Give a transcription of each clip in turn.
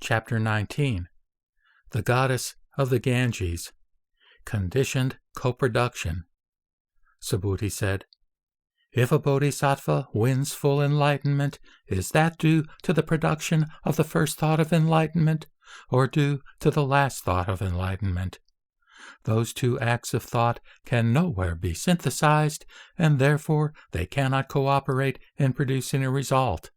Chapter 19. The Goddess of the Ganges. Conditioned Co-Production. Subhuti said, "If a bodhisattva wins full enlightenment, is that due to the production of the first thought of enlightenment, or due to the last thought of enlightenment? Those two acts of thought can nowhere be synthesized, and therefore they cannot cooperate in producing a result.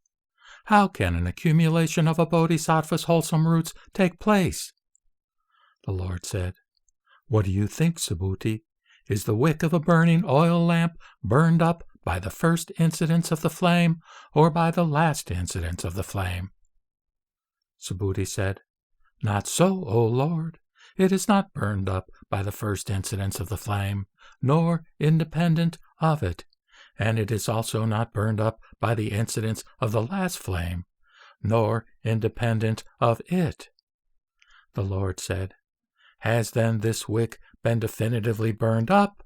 How can an accumulation of a bodhisattva's wholesome roots take place?" The Lord said, "What do you think, Subhuti? Is the wick of a burning oil lamp burned up by the first incidence of the flame, or by the last incidence of the flame?" Subhuti said, "Not so, O Lord. It is not burned up by the first incidence of the flame, nor independent of it, and it is also not burned up by the incidence of the last flame, nor independent of it." The Lord said, "Has then this wick been definitively burned up?"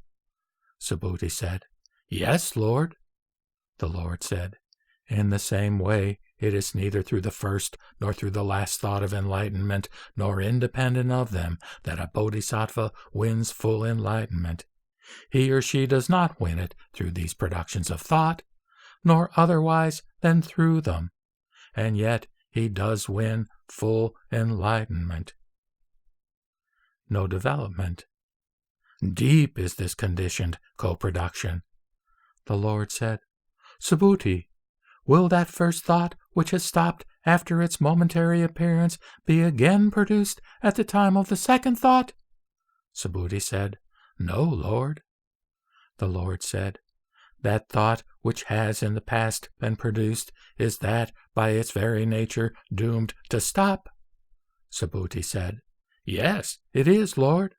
Subhuti said, "Yes, Lord." The Lord said, "In the same way, it is neither through the first nor through the last thought of enlightenment, nor independent of them, that a bodhisattva wins full enlightenment. He or she does not win it through these productions of thought, nor otherwise than through them, and yet he does win full enlightenment." No development. Deep is this conditioned co-production. The Lord said, "Subhuti, will that first thought which has stopped after its momentary appearance be again produced at the time of the second thought?" Subhuti said, "No, Lord." The Lord said, "That thought which has in the past been produced, is that by its very nature doomed to stop?" Subhuti said, "Yes, it is, Lord."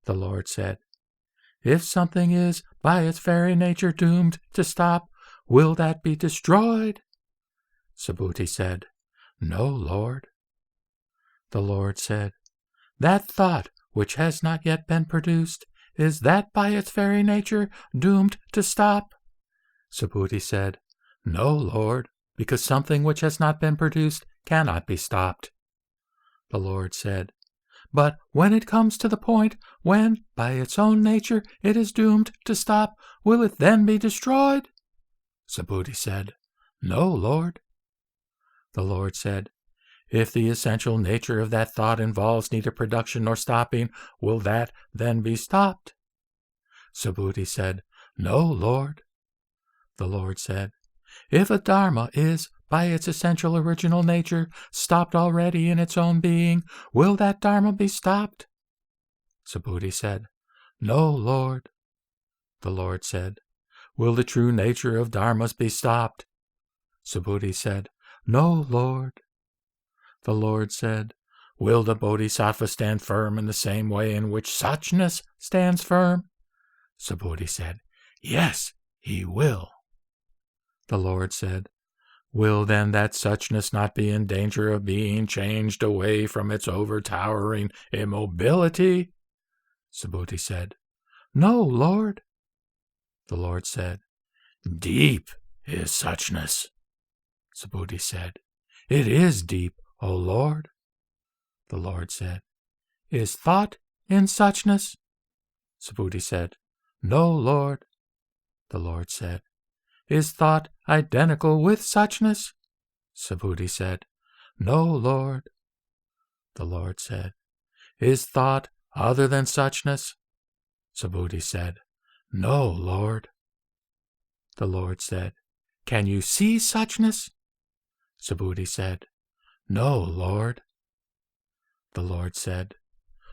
The Lord said, "If something is by its very nature doomed to stop, will that be destroyed?" Subhuti said, "No, Lord." The Lord said, "That thought which has not yet been produced, is that by its very nature doomed to stop?" Subhuti said, "No, Lord, because something which has not been produced cannot be stopped." The Lord said, "But when it comes to the point when, by its own nature, it is doomed to stop, will it then be destroyed?" Subhuti said, "No, Lord." The Lord said, "If the essential nature of that thought involves neither production nor stopping, will that then be stopped?" Subhuti said, "No, Lord." The Lord said, "If a dharma is, by its essential original nature, stopped already in its own being, will that dharma be stopped?" Subhuti said, "No, Lord." The Lord said, "Will the true nature of dharmas be stopped?" Subhuti said, "No, Lord." The Lord said, "Will the bodhisattva stand firm in the same way in which suchness stands firm?" Subhuti said, "Yes, he will." The Lord said, "Will then that suchness not be in danger of being changed away from its overtowering immobility?" Subhuti said, "No, Lord." The Lord said, "Deep is suchness." Subhuti said, "It is deep, O Lord." The Lord said, "Is thought in suchness?" Subhuti said, "No, Lord." The Lord said, "Is thought identical with suchness?" Subhuti said, "No, Lord." The Lord said, "Is thought other than suchness?" Subhuti said, "No, Lord." The Lord said, "Can you see suchness?" Subhuti said, "No, Lord." The Lord said,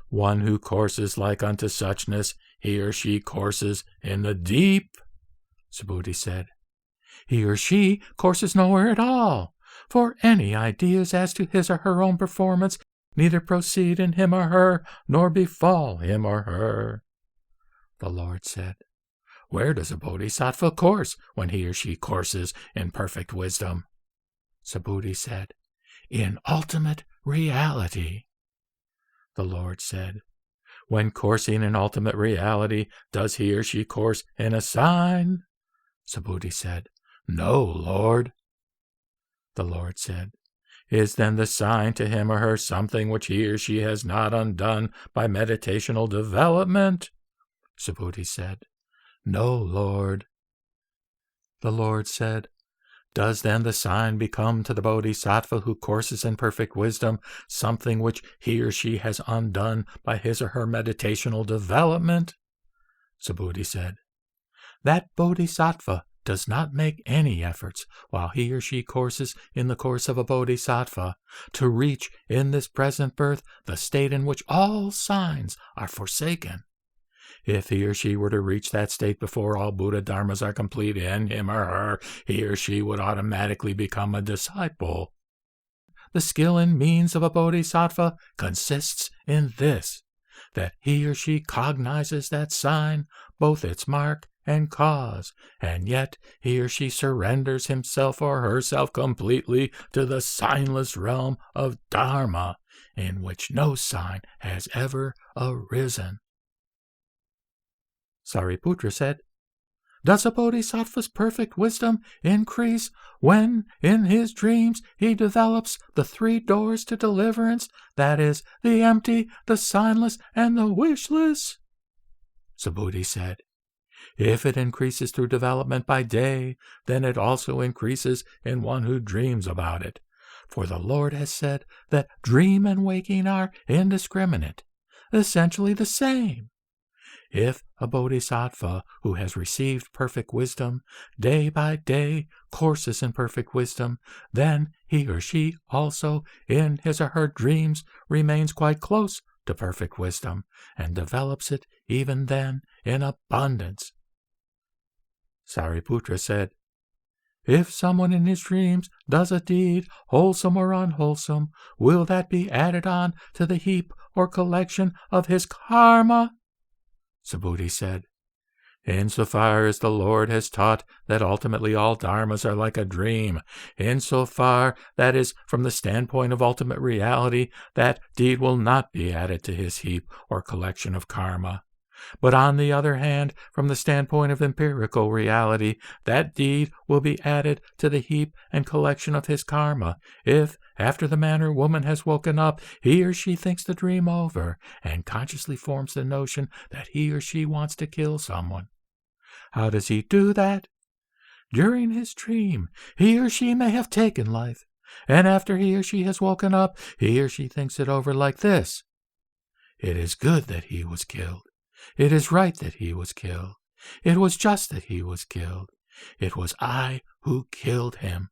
"One who courses like unto suchness, he or she courses in the deep." Subhuti said, "He or she courses nowhere at all, for any ideas as to his or her own performance neither proceed in him or her, nor befall him or her." The Lord said, "Where does a bodhisattva course when he or she courses in perfect wisdom?" Subhuti said, "In ultimate reality." The Lord said, "When coursing in ultimate reality, does he or she course in a sign?" Subhuti said, "No, Lord." The Lord said, Is then the sign to him or her something which he or she has not undone by meditational development? Subhuti said, No, Lord. The Lord said, Does then the sign become to the bodhisattva who courses in perfect wisdom something which he or she has undone by his or her meditational development? Subhuti said, That bodhisattva does not make any efforts while he or she courses in the course of a bodhisattva to reach in this present birth the state in which all signs are forsaken. If he or she were to reach that state before all Buddha dharmas are complete in him or her, he or she would automatically become a disciple. The skill and means of a bodhisattva consists in this, that he or she cognizes that sign, both its mark and cause, and yet he or she surrenders himself or herself completely to the signless realm of Dharma, in which no sign has ever arisen. Sariputra said, Does a bodhisattva's perfect wisdom increase when, in his dreams, he develops the 3 doors to deliverance, that is, the empty, the signless, and the wishless? Subhuti said, If it increases through development by day, then it also increases in one who dreams about it. For the Lord has said that dream and waking are indiscriminate, essentially the same. If a bodhisattva who has received perfect wisdom, day by day courses in perfect wisdom, then he or she also, in his or her dreams, remains quite close to perfect wisdom, and develops it even then in abundance. Sariputra said, If someone in his dreams does a deed, wholesome or unwholesome, will that be added on to the heap or collection of his karma? Subhuti said, Insofar as the Lord has taught that ultimately all dharmas are like a dream, insofar, that is, from the standpoint of ultimate reality, that deed will not be added to his heap or collection of karma. But on the other hand, from the standpoint of empirical reality, that deed will be added to the heap and collection of his karma, if, after the manner woman has woken up, he or she thinks the dream over, and consciously forms the notion that he or she wants to kill someone. How does he do that? During his dream, he or she may have taken life, and after he or she has woken up, he or she thinks it over like this. It is good that he was killed. It is right that he was killed. It was just that he was killed. It was I who killed him.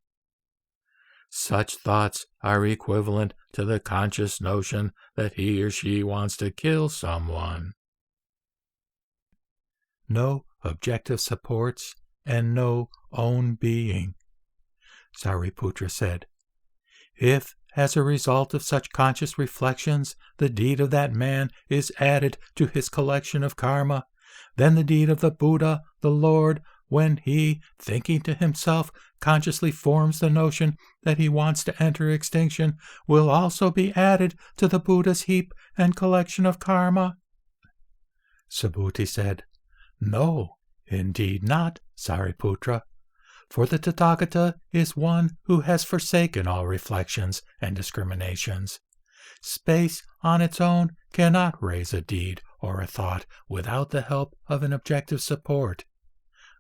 Such thoughts are equivalent to the conscious notion that he or she wants to kill someone. No objective supports and no own being. Sariputra said, If, as a result of such conscious reflections, the deed of that man is added to his collection of karma, then the deed of the Buddha, the Lord, when he, thinking to himself, consciously forms the notion that he wants to enter extinction, will also be added to the Buddha's heap and collection of karma? Subhuti said, No, indeed not, Sariputra. For the Tathagata is one who has forsaken all reflections and discriminations. Space on its own cannot raise a deed or a thought without the help of an objective support.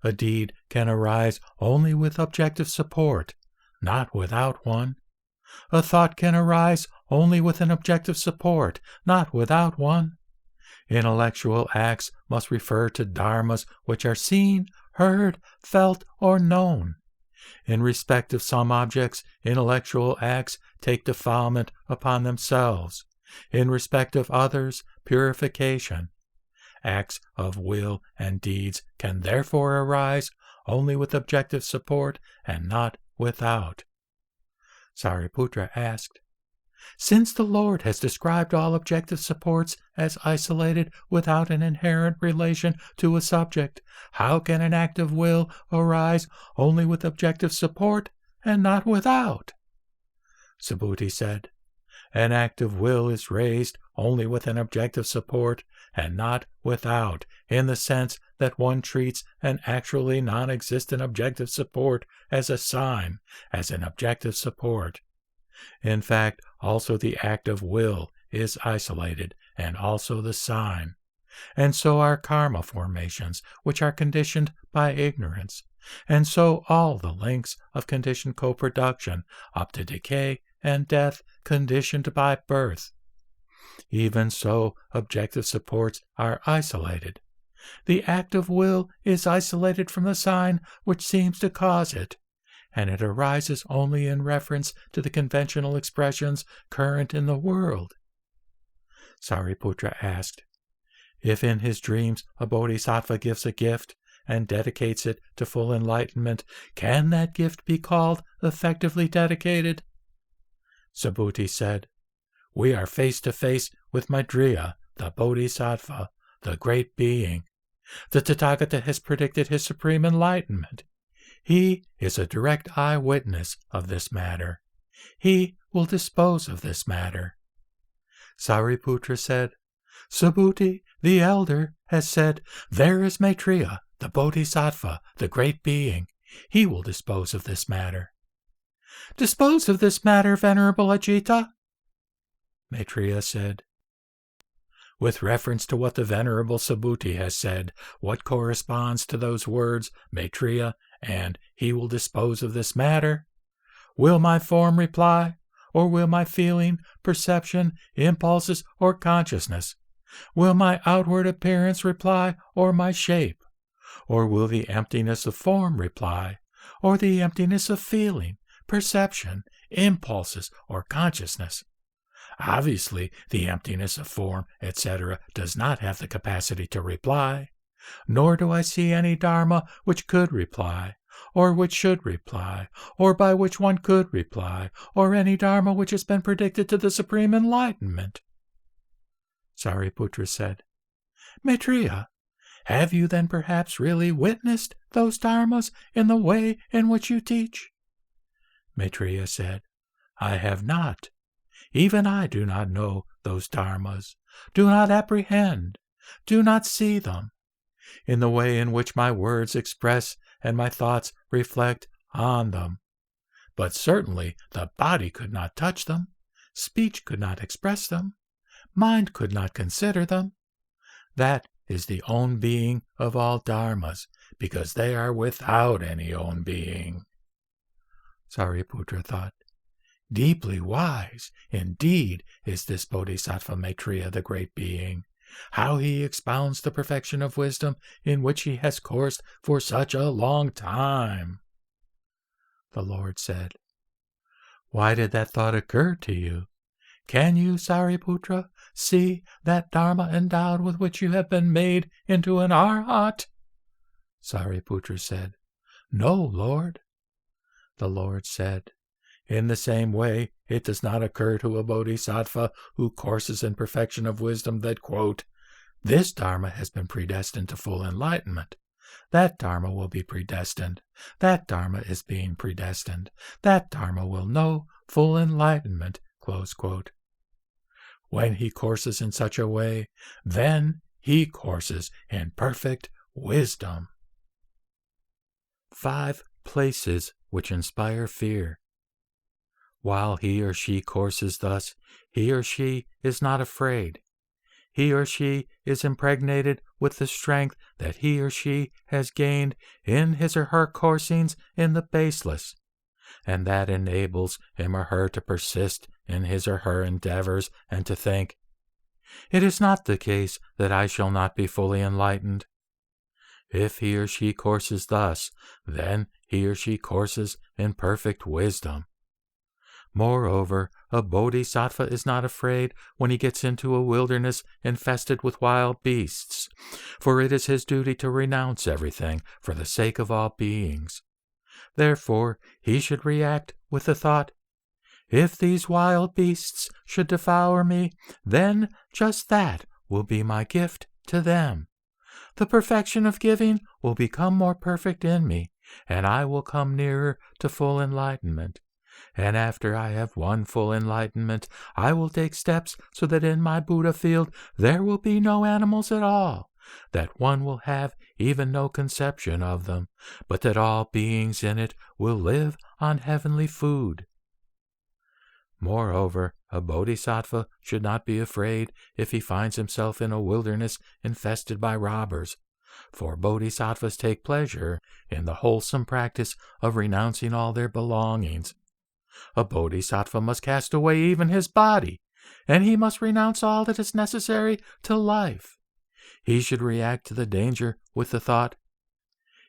A deed can arise only with objective support, not without one. A thought can arise only with an objective support, not without one. Intellectual acts must refer to dharmas which are seen, heard, felt, or known. In respect of some objects, intellectual acts take defilement upon themselves. In respect of others, purification. Acts of will and deeds can therefore arise only with objective support and not without. Sariputra asked, Since the Lord has described all objective supports as isolated without an inherent relation to a subject, how can an act of will arise only with objective support and not without? Subhuti said, An act of will is raised only with an objective support and not without, in the sense that one treats an actually non-existent objective support as a sign, as an objective support. In fact, also the act of will is isolated, and also the sign. And so are karma formations, which are conditioned by ignorance. And so all the links of conditioned co-production up to decay and death conditioned by birth. Even so, objective supports are isolated. The act of will is isolated from the sign which seems to cause it, and it arises only in reference to the conventional expressions current in the world. Sariputra asked, if in his dreams a bodhisattva gives a gift and dedicates it to full enlightenment, can that gift be called effectively dedicated? Subhuti said, we are face to face with Maitreya, the bodhisattva, the great being. The Tathagata has predicted his supreme enlightenment. He is a direct eyewitness of this matter. He will dispose of this matter. Sariputra said, Subhuti, the elder, has said, there is Maitreya, the bodhisattva, the great being. He will dispose of this matter. Dispose of this matter, Venerable Ajita? Maitreya said, with reference to what the Venerable Subhuti has said, what corresponds to those words, Maitreya, and he will dispose of this matter? Will my form reply, or will my feeling, perception, impulses, or consciousness? Will my outward appearance reply, or my shape? Or will the emptiness of form reply, or the emptiness of feeling, perception, impulses, or consciousness? Obviously, the emptiness of form, etc., does not have the capacity to reply, nor do I see any dharma which could reply, or which should reply, or by which one could reply, or any dharma which has been predicted to the supreme enlightenment. Sariputra said, Maitreya, have you then perhaps really witnessed those dharmas in the way in which you teach? Maitreya said, I have not. Even I do not know those dharmas, do not apprehend, do not see them, in the way in which my words express and my thoughts reflect on them. But certainly the body could not touch them, speech could not express them, mind could not consider them. That is the own being of all dharmas, because they are without any own being. Sariputra thought, deeply wise, indeed, is this Bodhisattva Maitreya, the great being. How he expounds the perfection of wisdom in which he has coursed for such a long time. The Lord said, why did that thought occur to you? Can you, Sariputra, see that Dharma endowed with which you have been made into an Arhat? Sariputra said, no, Lord. The Lord said, in the same way, it does not occur to a bodhisattva who courses in perfection of wisdom that, quote, this dharma has been predestined to full enlightenment. That dharma will be predestined. That dharma is being predestined. That dharma will know full enlightenment, close quote. When he courses in such a way, then he courses in perfect wisdom. 5 places which inspire fear. While he or she courses thus, he or she is not afraid. He or she is impregnated with the strength that he or she has gained in his or her coursings in the baseless, and that enables him or her to persist in his or her endeavors and to think, it is not the case that I shall not be fully enlightened. If he or she courses thus, then he or she courses in perfect wisdom. Moreover, a bodhisattva is not afraid when he gets into a wilderness infested with wild beasts, for it is his duty to renounce everything for the sake of all beings. Therefore, he should react with the thought, if these wild beasts should devour me, then just that will be my gift to them. The perfection of giving will become more perfect in me, and I will come nearer to full enlightenment. And after I have won full enlightenment, I will take steps so that in my Buddha field there will be no animals at all, that one will have even no conception of them, but that all beings in it will live on heavenly food. Moreover, a bodhisattva should not be afraid if he finds himself in a wilderness infested by robbers, for bodhisattvas take pleasure in the wholesome practice of renouncing all their belongings. A bodhisattva must cast away even his body, and he must renounce all that is necessary to life. He should react to the danger with the thought,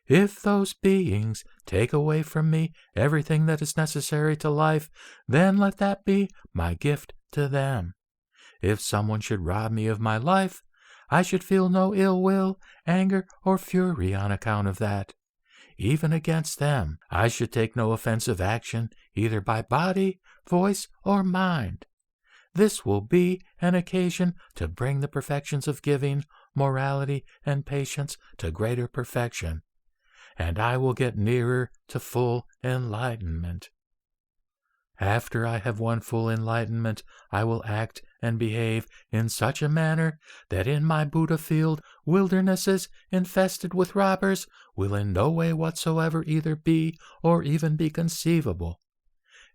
if those beings take away from me everything that is necessary to life, then let that be my gift to them. If someone should rob me of my life, I should feel no ill will, anger, or fury on account of that. Even against them, I should take no offensive action, either by body, voice, or mind. This will be an occasion to bring the perfections of giving, morality, and patience to greater perfection, and I will get nearer to full enlightenment. After I have won full enlightenment, I will act and behave in such a manner that in my Buddha field wildernesses infested with robbers will in no way whatsoever either be or even be conceivable,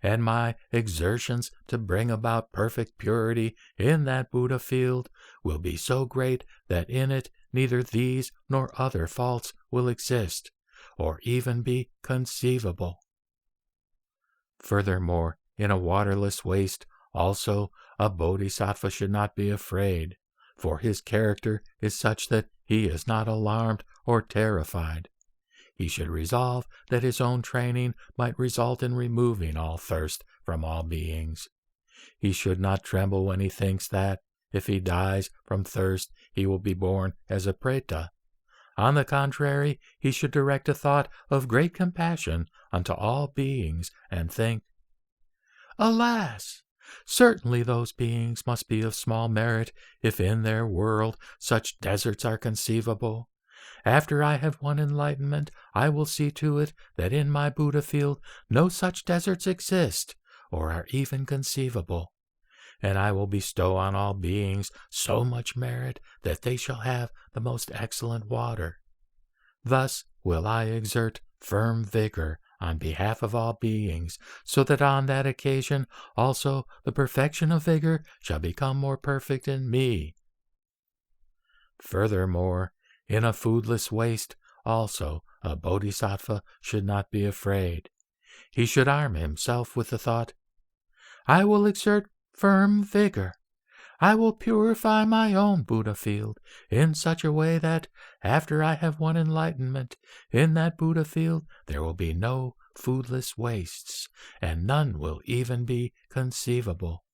and my exertions to bring about perfect purity in that Buddha field will be so great that in it neither these nor other faults will exist, or even be conceivable. Furthermore, in a waterless waste, also, a bodhisattva should not be afraid, for his character is such that he is not alarmed or terrified. He should resolve that his own training might result in removing all thirst from all beings. He should not tremble when he thinks that, if he dies from thirst, he will be born as a preta. On the contrary, he should direct a thought of great compassion unto all beings, and think, alas! Certainly those beings must be of small merit if in their world such deserts are conceivable. After I have won enlightenment, I will see to it that in my Buddha field no such deserts exist, or are even conceivable, and I will bestow on all beings so much merit that they shall have the most excellent water. Thus will I exert firm vigor on behalf of all beings, so that on that occasion also the perfection of vigor shall become more perfect in me. Furthermore, in a foodless waste also a bodhisattva should not be afraid. He should arm himself with the thought, I will exert firm vigor. I will purify my own Buddha field in such a way that, after I have won enlightenment, in that Buddha field there will be no foodless wastes, and none will even be conceivable.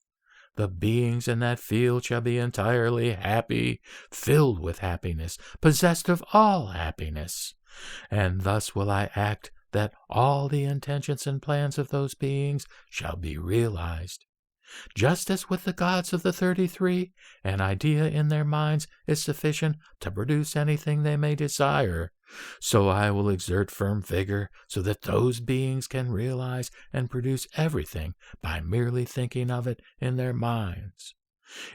The beings in that field shall be entirely happy, filled with happiness, possessed of all happiness. And thus will I act that all the intentions and plans of those beings shall be realized. Just as with the gods of the 33, an idea in their minds is sufficient to produce anything they may desire, so I will exert firm vigor so that those beings can realize and produce everything by merely thinking of it in their minds.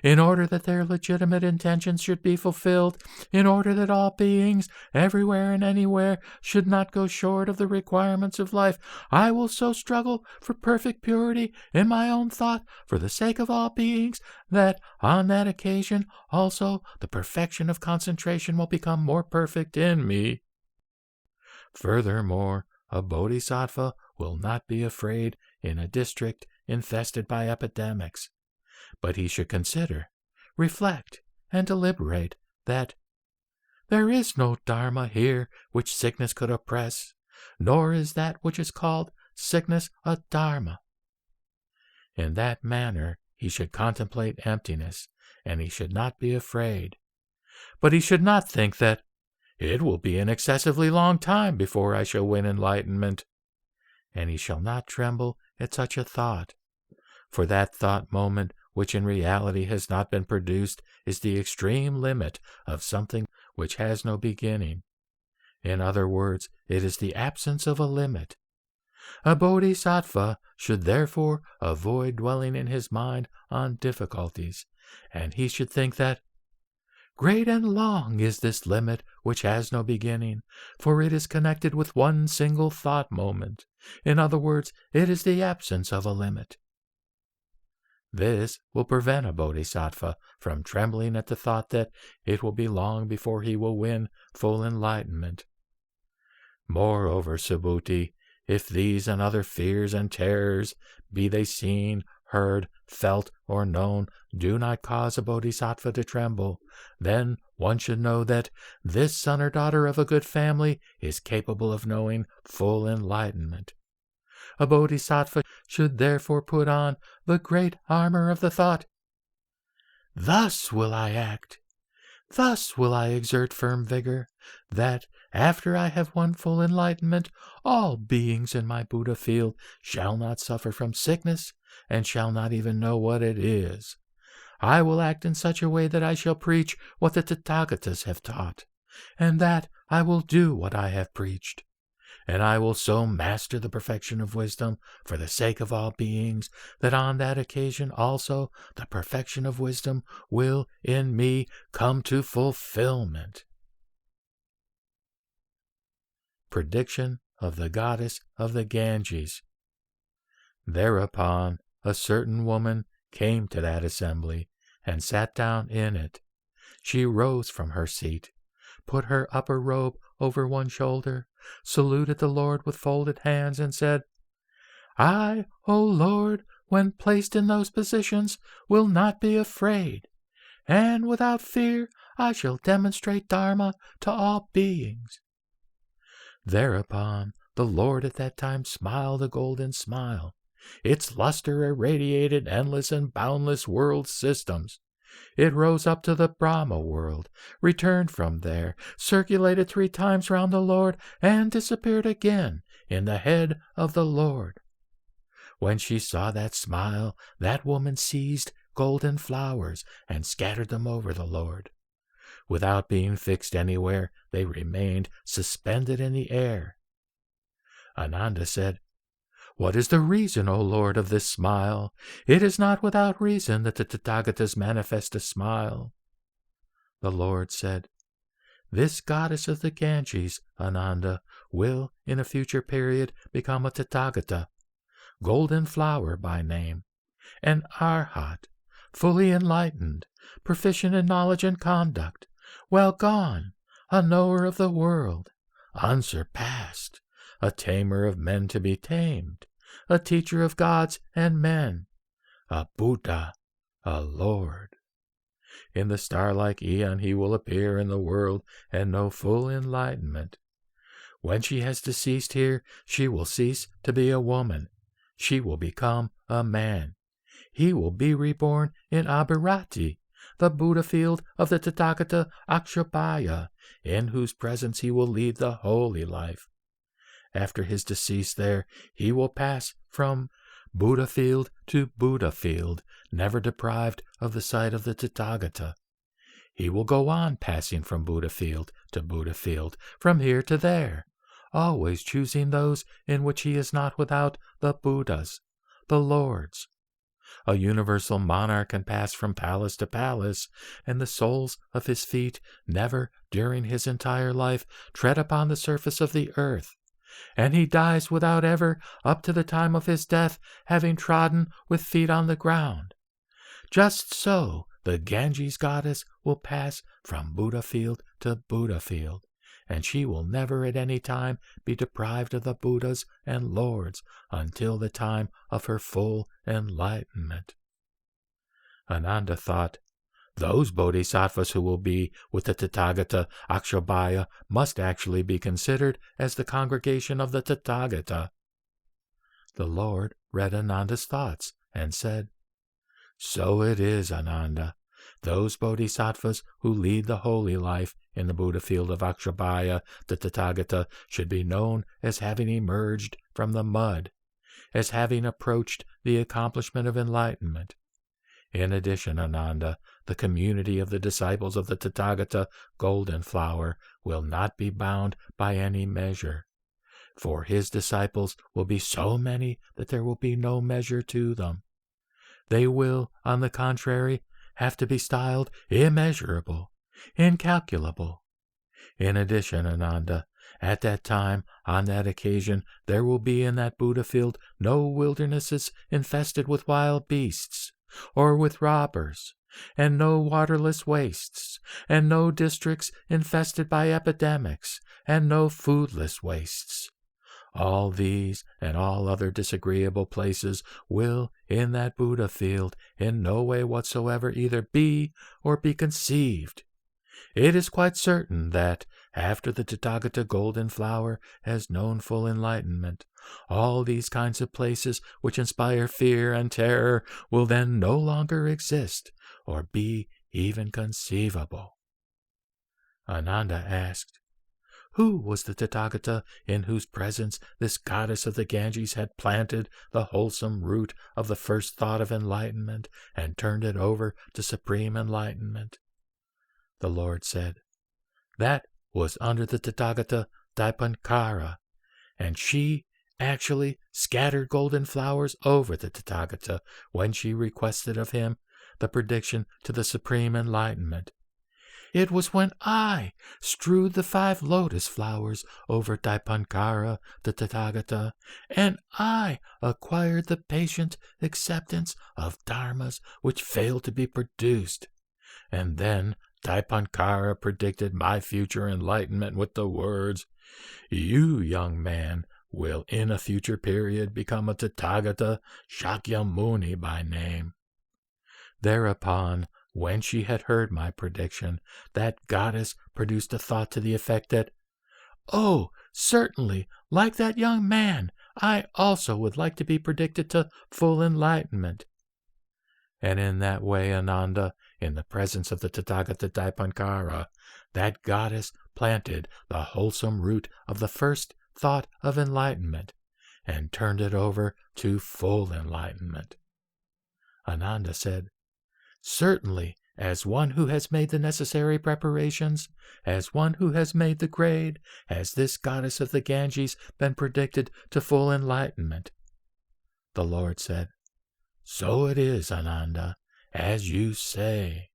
In order that their legitimate intentions should be fulfilled, in order that all beings, everywhere and anywhere, should not go short of the requirements of life, I will so struggle for perfect purity in my own thought for the sake of all beings, that on that occasion also the perfection of concentration will become more perfect in me. Furthermore, a bodhisattva will not be afraid in a district infested by epidemics, but he should consider, reflect, and deliberate that there is no dharma here which sickness could oppress, nor is that which is called sickness a dharma. In that manner he should contemplate emptiness, and he should not be afraid. But he should not think that it will be an excessively long time before I shall win enlightenment, and he shall not tremble at such a thought, for that thought moment which in reality has not been produced is the extreme limit of something which has no beginning. In other words, it is the absence of a limit. A bodhisattva should therefore avoid dwelling in his mind on difficulties, and he should think that great and long is this limit which has no beginning, for it is connected with one single thought moment. In other words, it is the absence of a limit. This will prevent a bodhisattva from trembling at the thought that it will be long before he will win full enlightenment. Moreover, Subhuti, if these and other fears and terrors, be they seen, heard, felt, or known, do not cause a bodhisattva to tremble, then one should know that this son or daughter of a good family is capable of knowing full enlightenment. A bodhisattva should therefore put on the great armor of the thought, "Thus will I act. Thus will I exert firm vigor, that, after I have won full enlightenment, all beings in my Buddha field shall not suffer from sickness, and shall not even know what it is. I will act in such a way that I shall preach what the Tathagatas have taught, and that I will do what I have preached. And I will so master the perfection of wisdom for the sake of all beings, that on that occasion also the perfection of wisdom will in me come to fulfillment." Prediction of the goddess of the Ganges. Thereupon a certain woman came to that assembly, and sat down in it. She rose from her seat, put her upper robe over one shoulder, saluted the Lord with folded hands, and said, "I, O Lord, when placed in those positions, will not be afraid, and without fear I shall demonstrate Dharma to all beings." Thereupon the Lord at that time smiled a golden smile. Its luster irradiated endless and boundless world systems. It rose up to the Brahma world, returned from there, circulated 3 times round the Lord, and disappeared again in the head of the Lord. When she saw that smile, that woman seized golden flowers and scattered them over the Lord. Without being fixed anywhere, they remained suspended in the air. Ananda said, "What is the reason, O Lord, of this smile? It is not without reason that the Tathagatas manifest a smile." The Lord said, "This goddess of the Ganges, Ananda, will in a future period become a Tathagata, Golden Flower by name, an Arhat, fully enlightened, proficient in knowledge and conduct, well gone, a knower of the world, unsurpassed, a tamer of men to be tamed, a teacher of gods and men, a Buddha, a Lord. In the star-like aeon he will appear in the world and know full enlightenment. When she has deceased here, she will cease to be a woman. She will become a man. He will be reborn in Abhirati, the Buddha field of the Tathagata Akshobhya, in whose presence he will lead the holy life. After his decease there, he will pass from Buddha field to Buddha field, never deprived of the sight of the Tathagata. He will go on passing from Buddha field to Buddha field, from here to there, always choosing those in which he is not without the Buddhas, the Lords. A universal monarch can pass from palace to palace, and the soles of his feet never, during his entire life, tread upon the surface of the earth. And he dies without ever, up to the time of his death, having trodden with feet on the ground. Just so the Ganges goddess will pass from Buddha field to Buddha field, and she will never at any time be deprived of the Buddhas and Lords until the time of her full enlightenment. Ananda thought, those bodhisattvas who will be with the Tathagata Akshobhya must actually be considered as the congregation of the Tathagata. The Lord read Ananda's thoughts and said, "So it is, Ananda. Those bodhisattvas who lead the holy life in the Buddha field of Akshobhya, the Tathagata, should be known as having emerged from the mud, as having approached the accomplishment of enlightenment. In addition, Ananda, the community of the disciples of the Tathagata Golden Flower will not be bound by any measure, for his disciples will be so many that there will be no measure to them. They will, on the contrary, have to be styled immeasurable, incalculable. In addition, Ananda, at that time, on that occasion, there will be in that Buddha field no wildernesses infested with wild beasts, or with robbers, and no waterless wastes, and no districts infested by epidemics, and no foodless wastes. All these and all other disagreeable places will, in that Buddha field, in no way whatsoever either be or be conceived. It is quite certain that, after the Tathagata golden flower has known full enlightenment, all these kinds of places which inspire fear and terror will then no longer exist or be even conceivable. Ananda asked, who was the Tathagata in whose presence this goddess of the Ganges had planted the wholesome root of the first thought of enlightenment and turned it over to supreme enlightenment? The Lord said, that was under the Tathagata Dipankara, and she actually scattered golden flowers over the Tathagata when she requested of him the prediction to the supreme enlightenment. It was when I strewed the 5 lotus flowers over Dipankara, the Tathagata, and I acquired the patient acceptance of dharmas which failed to be produced. And then Dipankara predicted my future enlightenment with the words, you, young man, will in a future period become a Tathagata Shakyamuni by name. Thereupon, when she had heard my prediction, that goddess produced a thought to the effect that, oh, certainly, like that young man, I also would like to be predicted to full enlightenment. And in that way, Ananda, in the presence of the Tathagata Dipankara, that goddess planted the wholesome root of the first thought of enlightenment, and turned it over to full enlightenment. Ananda said, certainly, as one who has made the necessary preparations, as one who has made the grade, has this goddess of the Ganges been predicted to full enlightenment. The Lord said, so it is, Ananda, as you say.